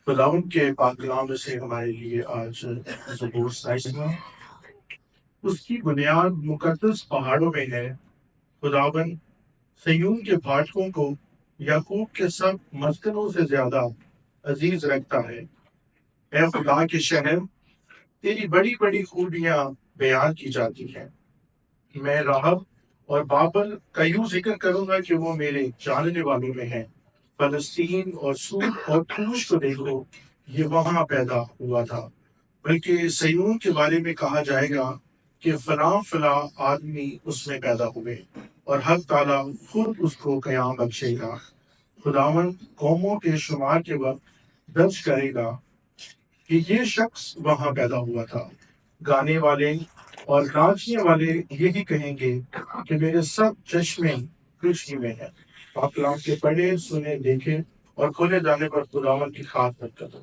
خداوند کے پاک کلام میں سے ہمارے لیے آج زبور 27 اس کی بنیاد مقدس پہاڑوں میں ہے۔ خداوند سیون کے پھاٹکوں کو یعقوب کے سب مسکنوں سے زیادہ عزیز رکھتا ہے۔ اے خدا کے شہر، تیری بڑی بڑی خوبیاں بیان کی جاتی ہیں۔ میں راہب اور بابل کا یوں ذکر کروں گا کہ وہ میرے جاننے والوں میں ہیں۔ فلسطین اور سور اور کوش کو دیکھو، یہ وہاں پیدا ہوا تھا۔ بلکہ سیون کے بارے میں کہا جائے گا کہ فلاں فلاں آدمی اس میں پیدا ہوئے، اور حق تعالیٰ خود اس کو قیام بخشے گا۔ خداوند قوموں کے شمار کے وقت درج کرے گا کہ یہ شخص وہاں پیدا ہوا تھا۔ گانے والے اور ناچنے والے یہی کہیں گے کہ میرے سب چشمے خوشی میں ہیں۔ آپ کلام کے پڑھے، سنے، دیکھے اور کھولے جانے پر خداوند کی خاطر کریں۔